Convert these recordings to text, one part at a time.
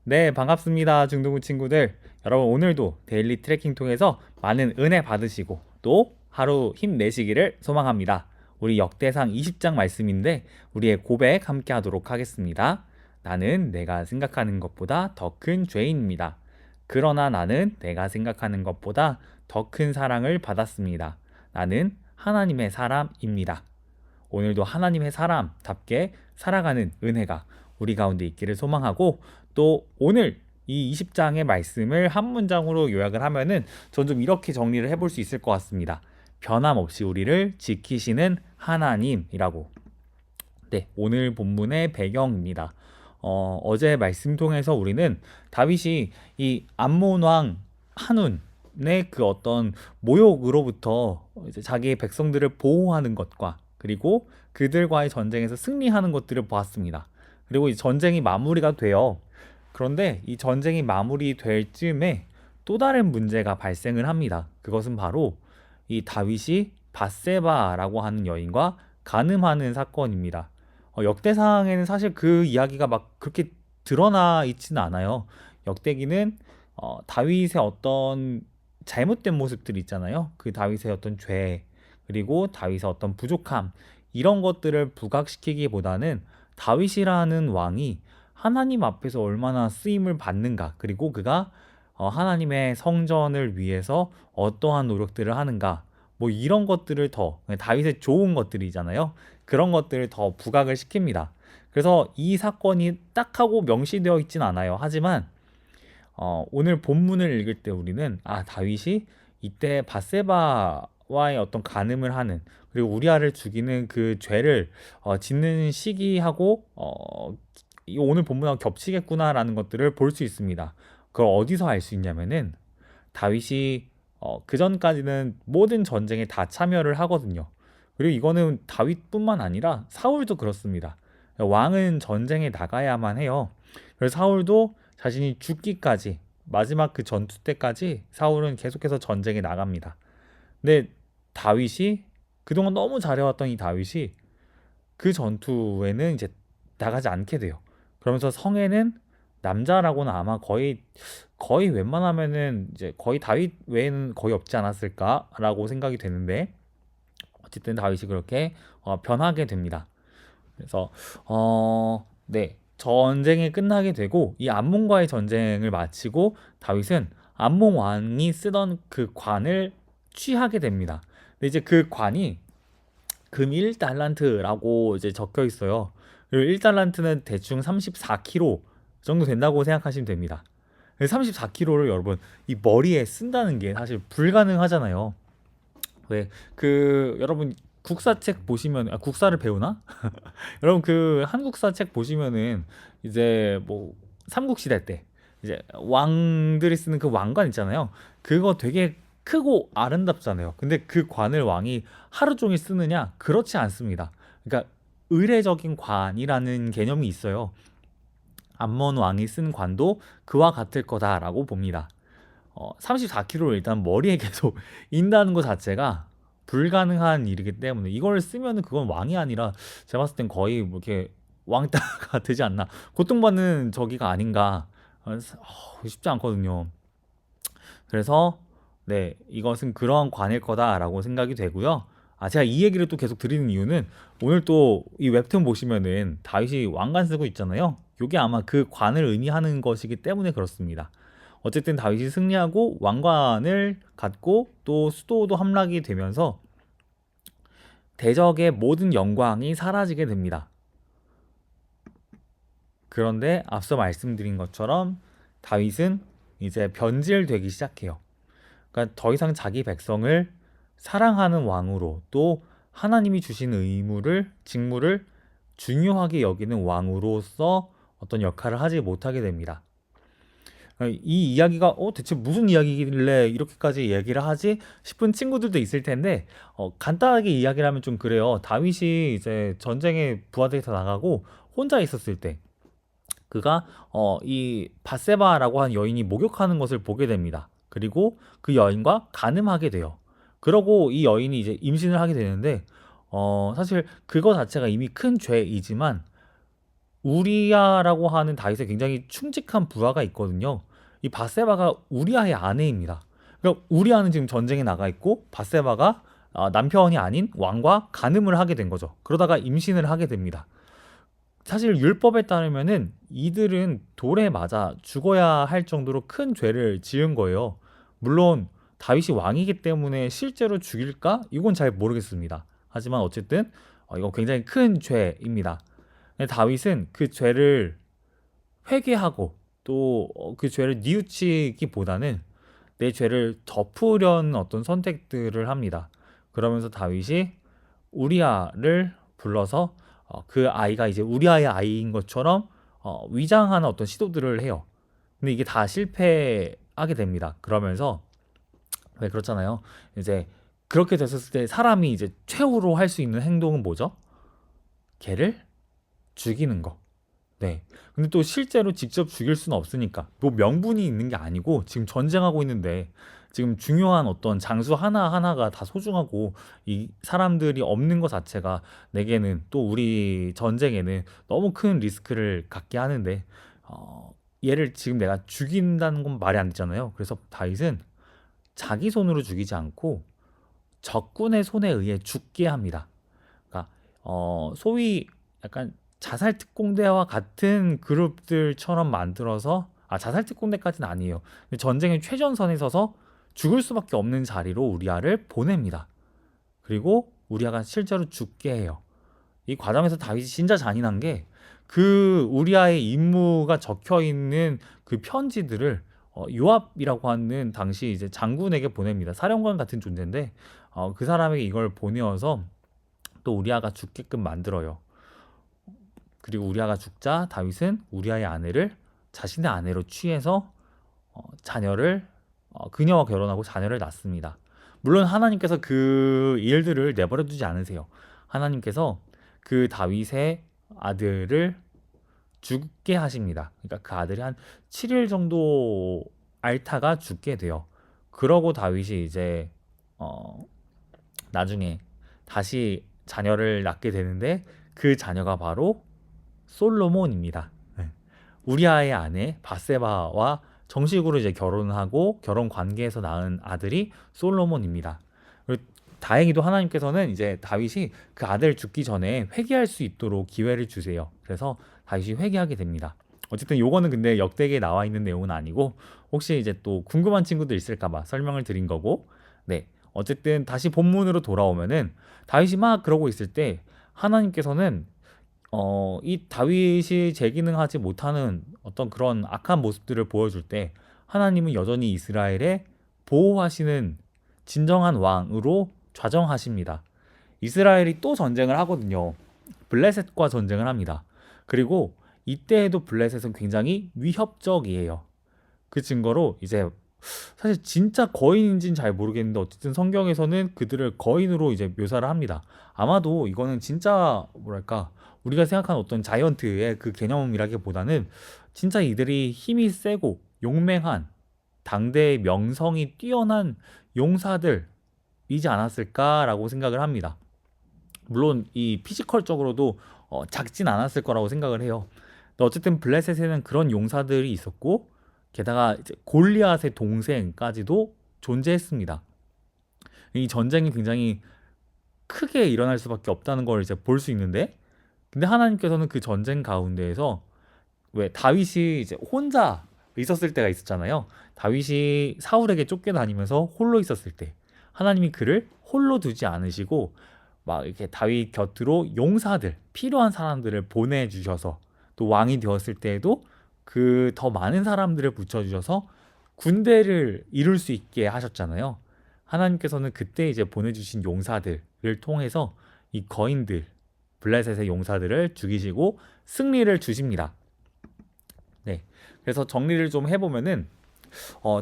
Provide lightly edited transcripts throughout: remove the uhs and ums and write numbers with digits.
네, 반갑습니다. 중동부 친구들. 여러분, 오늘도 데일리 트래킹 통해서 많은 은혜 받으시고 또 하루 힘내시기를 소망합니다. 우리 역대상 20장 말씀인데 우리의 고백 함께 하도록 하겠습니다. 나는 내가 생각하는 것보다 더 큰 죄인입니다. 그러나 나는 내가 생각하는 것보다 더 큰 사랑을 받았습니다. 나는 하나님의 사람입니다. 오늘도 하나님의 사람답게 살아가는 은혜가 우리 가운데 있기를 소망하고, 또 오늘 이 20장의 말씀을 한 문장으로 요약을 하면은 전 좀 이렇게 정리를 해볼 수 있을 것 같습니다. 변함없이 우리를 지키시는 하나님이라고. 네, 오늘 본문의 배경입니다. 어제 말씀 통해서 우리는 다윗이 이 암몬 왕 한운의 그 어떤 모욕으로부터 이제 자기의 백성들을 보호하는 것과, 그리고 그들과의 전쟁에서 승리하는 것들을 보았습니다. 그리고 이 전쟁이 마무리가 돼요. 그런데 이 전쟁이 마무리될 즈음에 또 다른 문제가 발생을 합니다. 그것은 바로 이 다윗이 밧세바라고 하는 여인과 간음하는 사건입니다. 역대상에는 사실 그 이야기가 막 그렇게 드러나 있지는 않아요. 역대기는 다윗의 어떤 잘못된 모습들 있잖아요. 그 다윗의 어떤 죄, 그리고 다윗의 어떤 부족함, 이런 것들을 부각시키기보다는 다윗이라는 왕이 하나님 앞에서 얼마나 쓰임을 받는가, 그리고 그가 하나님의 성전을 위해서 어떠한 노력들을 하는가, 뭐 이런 것들을 더, 다윗의 좋은 것들이잖아요. 그런 것들을 더 부각을 시킵니다. 그래서 이 사건이 딱 하고 명시되어 있진 않아요. 하지만 오늘 본문을 읽을 때 우리는 다윗이 이때 밧세바와의 어떤 간음을 하는, 그리고 우리아를 죽이는 그 죄를 짓는 시기하고 이 오늘 본문하고 겹치겠구나라는 것들을 볼 수 있습니다. 그걸 어디서 알 수 있냐면은 다윗이 그 전까지는 모든 전쟁에 다 참여를 하거든요. 그리고 이거는 다윗뿐만 아니라 사울도 그렇습니다. 왕은 전쟁에 나가야만 해요. 그래서 사울도 자신이 죽기까지, 마지막 그 전투 때까지 사울은 계속해서 전쟁에 나갑니다. 근데 다윗이 그동안 너무 잘해왔던 이 다윗이 그 전투에는 이제 나가지 않게 돼요. 그러면서 성에는 남자라고는 아마 거의 웬만하면은 이제 거의 다윗 외에는 거의 없지 않았을까라고 생각이 되는데, 어쨌든 다윗이 그렇게 변하게 됩니다. 그래서 네, 전쟁이 끝나게 되고 이 암몬과의 전쟁을 마치고 다윗은 암몬 왕이 쓰던 그 관을 취하게 됩니다. 근데 이제 그 관이 금 1달란트라고 이제 적혀 있어요. 그리고 1달란트는 대충 34kg 정도 된다고 생각하시면 됩니다. 34kg를 여러분 이 머리에 쓴다는 게 사실 불가능하잖아요. 왜 그 여러분 국사책 보시면, 국사를 배우나? 여러분 그 한국사 책 보시면은 이제 뭐 삼국시대 때 이제 왕들이 쓰는 그 왕관 있잖아요. 그거 되게 크고 아름답잖아요. 근데 그 관을 왕이 하루 종일 쓰느냐? 그렇지 않습니다. 그러니까 의례적인 관이라는 개념이 있어요. 암몬 왕이 쓴 관도 그와 같을 거다라고 봅니다. 34kg를 일단 머리에 계속 인다는 것 자체가 불가능한 일이기 때문에 이걸 쓰면은 그건 왕이 아니라 제가 봤을 땐 거의 뭐 이렇게 왕따가 되지 않나, 고통받는 저기가 아닌가. 쉽지 않거든요. 그래서 네, 이것은 그러한 관일 거다라고 생각이 되고요. 제가 이 얘기를 또 계속 드리는 이유는 오늘 또 이 웹툰 보시면은 다윗이 왕관 쓰고 있잖아요. 이게 아마 그 관을 의미하는 것이기 때문에 그렇습니다. 어쨌든 다윗이 승리하고 왕관을 갖고 또 수도도 함락이 되면서 대적의 모든 영광이 사라지게 됩니다. 그런데 앞서 말씀드린 것처럼 다윗은 이제 변질되기 시작해요. 그러니까 더 이상 자기 백성을 사랑하는 왕으로, 또 하나님이 주신 직무를 중요하게 여기는 왕으로서 어떤 역할을 하지 못하게 됩니다. 이 이야기가 대체 무슨 이야기길래 이렇게까지 얘기를 하지 싶은 친구들도 있을 텐데, 간단하게 이야기를 하면 좀 그래요. 다윗이 이제 전쟁에 부하들이 다 나가고 혼자 있었을 때 그가 이 바세바라고 하는 여인이 목욕하는 것을 보게 됩니다. 그리고 그 여인과 간음하게 돼요. 그러고 이 여인이 이제 임신을 하게 되는데, 사실 그거 자체가 이미 큰 죄이지만 우리아라고 하는 다윗에 굉장히 충직한 부하가 있거든요. 이 바세바가 우리아의 아내입니다. 그러니까 우리아는 지금 전쟁에 나가 있고 바세바가 남편이 아닌 왕과 간음을 하게 된 거죠. 그러다가 임신을 하게 됩니다. 사실 율법에 따르면은 이들은 돌에 맞아 죽어야 할 정도로 큰 죄를 지은 거예요. 물론 다윗이 왕이기 때문에 실제로 죽일까? 이건 잘 모르겠습니다. 하지만 어쨌든 이건 굉장히 큰 죄입니다. 근데 다윗은 그 죄를 회개하고 또 그 죄를 뉘우치기보다는 내 죄를 덮으려는 어떤 선택들을 합니다. 그러면서 다윗이 우리아를 불러서 그 아이가 이제 우리아의 아이인 것처럼 위장하는 어떤 시도들을 해요. 근데 이게 다 실패하게 됩니다. 그러면서 왜 그렇잖아요. 이제 그렇게 됐었을 때 사람이 이제 최후로 할 수 있는 행동은 뭐죠? 걔를 죽이는 거. 네. 근데 또 실제로 직접 죽일 수는 없으니까 뭐 명분이 있는 게 아니고 지금 전쟁하고 있는데 지금 중요한 어떤 장수 하나하나가 다 소중하고 이 사람들이 없는 것 자체가 내게는 또 우리 전쟁에는 너무 큰 리스크를 갖게 하는데 얘를 지금 내가 죽인다는 건 말이 안 되잖아요. 그래서 다윗은 자기 손으로 죽이지 않고 적군의 손에 의해 죽게 합니다. 그러니까 소위 약간 자살 특공대와 같은 그룹들처럼 만들어서 자살 특공대까지는 아니에요. 근데 전쟁의 최전선에 서서 죽을 수밖에 없는 자리로 우리아를 보냅니다. 그리고 우리아가 실제로 죽게 해요. 이 과정에서 다윗이 진짜 잔인한 게 그 우리아의 임무가 적혀 있는 그 편지들을 요압이라고 하는 당시 이제 장군에게 보냅니다. 사령관 같은 존재인데 그 사람에게 이걸 보내어서 또 우리아가 죽게끔 만들어요. 그리고 우리아가 죽자 다윗은 우리아의 아내를 자신의 아내로 취해서 자녀를 그녀와 결혼하고 자녀를 낳습니다. 물론 하나님께서 그 일들을 내버려 두지 않으세요. 하나님께서 그 다윗의 아들을 죽게 하십니다. 그러니까 그 아들이 한 7일 정도 앓다가 죽게 돼요. 그러고 다윗이 이제 나중에 다시 자녀를 낳게 되는데 그 자녀가 바로 솔로몬입니다. 네. 우리아의 아내 바세바와 정식으로 이제 결혼하고 결혼 관계에서 낳은 아들이 솔로몬입니다. 그리고 다행히도 하나님께서는 이제 다윗이 그 아들 죽기 전에 회개할 수 있도록 기회를 주세요. 그래서 다윗이 회개하게 됩니다. 어쨌든 요거는 근데 역대기에 나와 있는 내용은 아니고 혹시 이제 또 궁금한 친구들 있을까봐 설명을 드린 거고, 네. 어쨌든 다시 본문으로 돌아오면은 다윗이 막 그러고 있을 때 하나님께서는 이 다윗이 재기능하지 못하는 어떤 그런 악한 모습들을 보여줄 때 하나님은 여전히 이스라엘에 보호하시는 진정한 왕으로 좌정하십니다. 이스라엘이 또 전쟁을 하거든요. 블레셋과 전쟁을 합니다. 그리고 이때에도 블레셋은 굉장히 위협적이에요. 그 증거로 이제 사실 진짜 거인인지는 잘 모르겠는데 어쨌든 성경에서는 그들을 거인으로 이제 묘사를 합니다. 아마도 이거는 진짜 뭐랄까 우리가 생각하는 어떤 자이언트의 그 개념이라기보다는 진짜 이들이 힘이 세고 용맹한 당대의 명성이 뛰어난 용사들이지 않았을까라고 생각을 합니다. 물론 이 피지컬적으로도 작진 않았을 거라고 생각을 해요. 근데 어쨌든 블레셋에는 그런 용사들이 있었고 게다가 이제 골리앗의 동생까지도 존재했습니다. 이 전쟁이 굉장히 크게 일어날 수밖에 없다는 걸 이제 볼 수 있는데, 근데 하나님께서는 그 전쟁 가운데에서 왜 다윗이 이제 혼자 있었을 때가 있었잖아요. 다윗이 사울에게 쫓겨다니면서 홀로 있었을 때 하나님이 그를 홀로 두지 않으시고 막 이렇게 다윗 곁으로 용사들, 필요한 사람들을 보내주셔서 또 왕이 되었을 때에도 그 더 많은 사람들을 붙여주셔서 군대를 이룰 수 있게 하셨잖아요. 하나님께서는 그때 이제 보내주신 용사들을 통해서 이 거인들, 블레셋의 용사들을 죽이시고 승리를 주십니다. 네. 그래서 정리를 좀 해보면은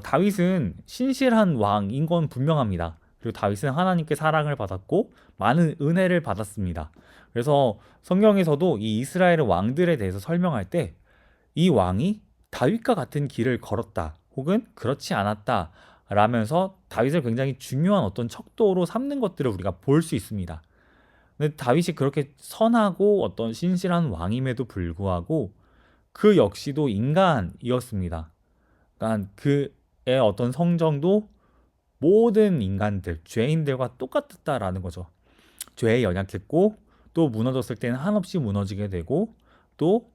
다윗은 신실한 왕인 건 분명합니다. 그리고 다윗은 하나님께 사랑을 받았고 많은 은혜를 받았습니다. 그래서 성경에서도 이 이스라엘의 왕들에 대해서 설명할 때 이 왕이 다윗과 같은 길을 걸었다 혹은 그렇지 않았다 라면서 다윗을 굉장히 중요한 어떤 척도로 삼는 것들을 우리가 볼 수 있습니다. 근데 다윗이 그렇게 선하고 어떤 신실한 왕임에도 불구하고 그 역시도 인간이었습니다. 그러니까 그의 어떤 성정도 모든 인간들, 죄인들과 똑같았다라는 거죠. 죄에 연약했고 또 무너졌을 때는 한없이 무너지게 되고 또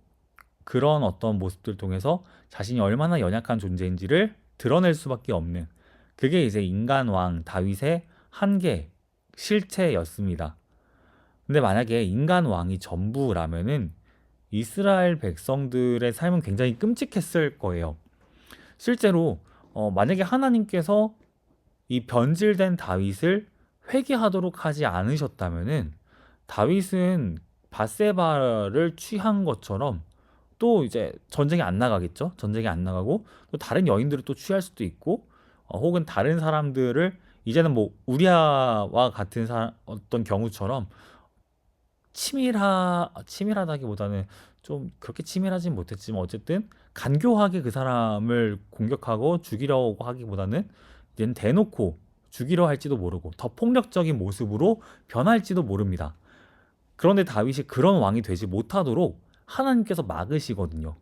그런 어떤 모습들 통해서 자신이 얼마나 연약한 존재인지를 드러낼 수밖에 없는 그게 이제 인간 왕 다윗의 한계, 실체였습니다. 근데 만약에 인간 왕이 전부라면은 이스라엘 백성들의 삶은 굉장히 끔찍했을 거예요. 실제로 만약에 하나님께서 이 변질된 다윗을 회개하도록 하지 않으셨다면은 다윗은 바세바를 취한 것처럼 또 이제 전쟁에 안 나가겠죠. 전쟁에 안 나가고 또 다른 여인들을 또 취할 수도 있고 혹은 다른 사람들을 이제는 뭐 우리아와 같은 어떤 경우처럼 치밀하다기보다는 좀 그렇게 치밀하진 못했지만 어쨌든 간교하게 그 사람을 공격하고 죽이려고 하기보다는 이제는 대놓고 죽이려 할지도 모르고 더 폭력적인 모습으로 변할지도 모릅니다. 그런데 다윗이 그런 왕이 되지 못하도록 하나님께서 막으시거든요.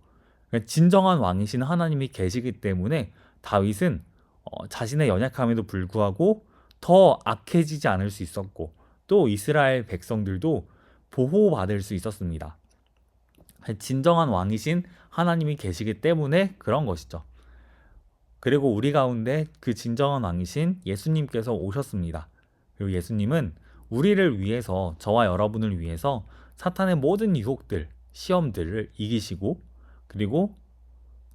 그러니까 진정한 왕이신 하나님이 계시기 때문에 다윗은 자신의 연약함에도 불구하고 더 악해지지 않을 수 있었고 또 이스라엘 백성들도 보호받을 수 있었습니다. 진정한 왕이신 하나님이 계시기 때문에 그런 것이죠. 그리고 우리 가운데 그 진정한 왕이신 예수님께서 오셨습니다. 그리고 예수님은 우리를 위해서, 저와 여러분을 위해서 사탄의 모든 유혹들, 시험들을 이기시고 그리고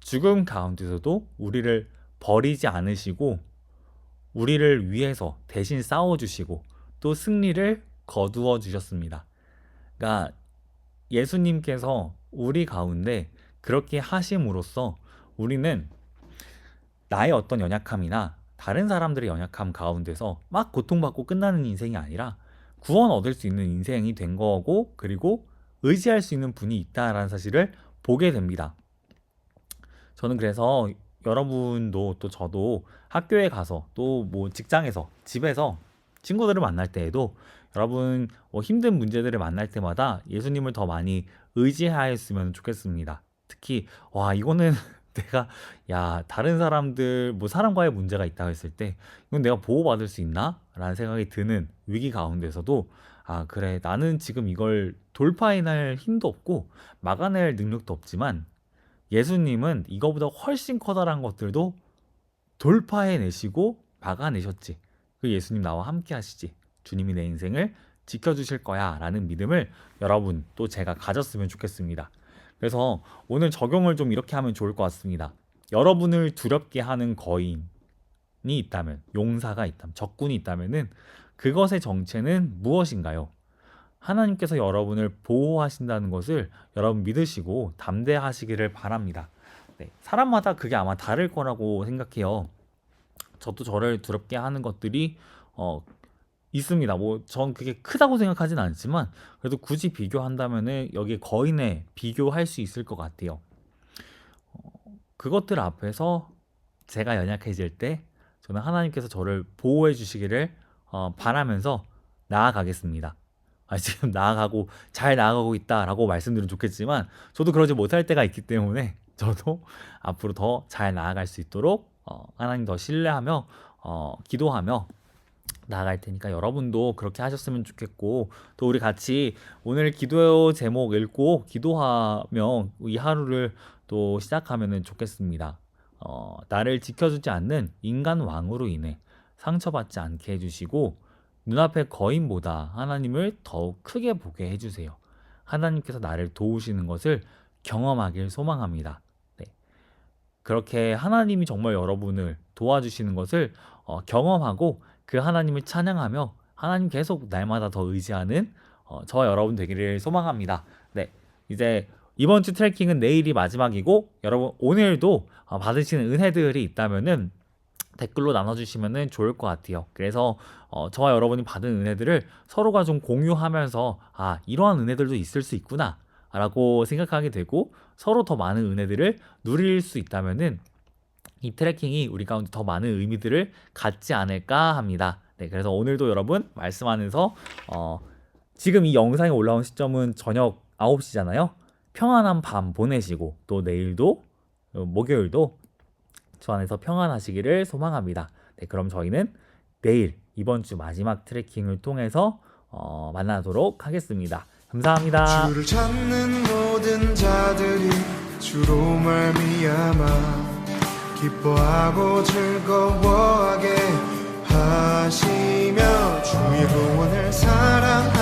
죽음 가운데서도 우리를 버리지 않으시고 우리를 위해서 대신 싸워주시고 또 승리를 거두어 주셨습니다. 그러니까 예수님께서 우리 가운데 그렇게 하심으로써 우리는 나의 어떤 연약함이나 다른 사람들의 연약함 가운데서 막 고통받고 끝나는 인생이 아니라 구원 얻을 수 있는 인생이 된 거고 그리고 의지할 수 있는 분이 있다라는 사실을 보게 됩니다. 저는 그래서 여러분도 또 저도 학교에 가서 또 뭐 직장에서 집에서 친구들을 만날 때에도 여러분 힘든 문제들을 만날 때마다 예수님을 더 많이 의지하였으면 좋겠습니다. 특히 와 이거는 내가 야 다른 사람들 뭐 사람과의 문제가 있다고 했을 때 이건 내가 보호받을 수 있나? 라는 생각이 드는 위기 가운데서도 아 그래 나는 지금 이걸 돌파해낼 힘도 없고 막아낼 능력도 없지만 예수님은 이거보다 훨씬 커다란 것들도 돌파해내시고 막아내셨지. 그 예수님 나와 함께 하시지. 주님이 내 인생을 지켜주실 거야 라는 믿음을 여러분 또 제가 가졌으면 좋겠습니다. 그래서 오늘 적용을 좀 이렇게 하면 좋을 것 같습니다. 여러분을 두렵게 하는 거인이 있다면, 용사가 있다면, 적군이 있다면은 그것의 정체는 무엇인가요? 하나님께서 여러분을 보호하신다는 것을 여러분 믿으시고 담대하시기를 바랍니다. 네, 사람마다 그게 아마 다를 거라고 생각해요. 저도 저를 두렵게 하는 것들이 있습니다. 뭐 전 그게 크다고 생각하진 않지만 그래도 굳이 비교한다면은 여기에 거인에 비교할 수 있을 것 같아요. 그것들 앞에서 제가 연약해질 때 저는 하나님께서 저를 보호해 주시기를 바라면서 나아가겠습니다. 지금 나아가고 잘 나아가고 있다라고 말씀드리면 좋겠지만 저도 그러지 못할 때가 있기 때문에 저도 앞으로 더 잘 나아갈 수 있도록 하나님 더 신뢰하며 기도하며 나아갈 테니까 여러분도 그렇게 하셨으면 좋겠고 또 우리 같이 오늘 기도 제목 읽고 기도하며 이 하루를 또 시작하면 좋겠습니다. 나를 지켜주지 않는 인간 왕으로 인해 상처받지 않게 해주시고 눈앞의 거인보다 하나님을 더욱 크게 보게 해주세요. 하나님께서 나를 도우시는 것을 경험하길 소망합니다. 네. 그렇게 하나님이 정말 여러분을 도와주시는 것을 경험하고 그 하나님을 찬양하며 하나님 계속 날마다 더 의지하는 저와 여러분 되기를 소망합니다. 네, 이제 이번 주 트래킹은 내일이 마지막이고 여러분 오늘도 받으시는 은혜들이 있다면은 댓글로 나눠주시면 좋을 것 같아요. 그래서 저와 여러분이 받은 은혜들을 서로가 좀 공유하면서 아 이러한 은혜들도 있을 수 있구나 라고 생각하게 되고 서로 더 많은 은혜들을 누릴 수 있다면은 이 트래킹이 우리 가운데 더 많은 의미들을 갖지 않을까 합니다. 네, 그래서 오늘도 여러분 말씀하면서 지금 이 영상이 올라온 시점은 저녁 9시잖아요. 평안한 밤 보내시고 또 내일도 목요일도 주 안에서 평안하시기를 소망합니다. 네, 그럼 저희는 내일 이번 주 마지막 트레킹을 통해서 만나도록 하겠습니다. 감사합니다. 주를 찾는 모든 자들이 주로 말미암아 기뻐하고 즐거워하게 하시며 주의 구원을 사랑하시며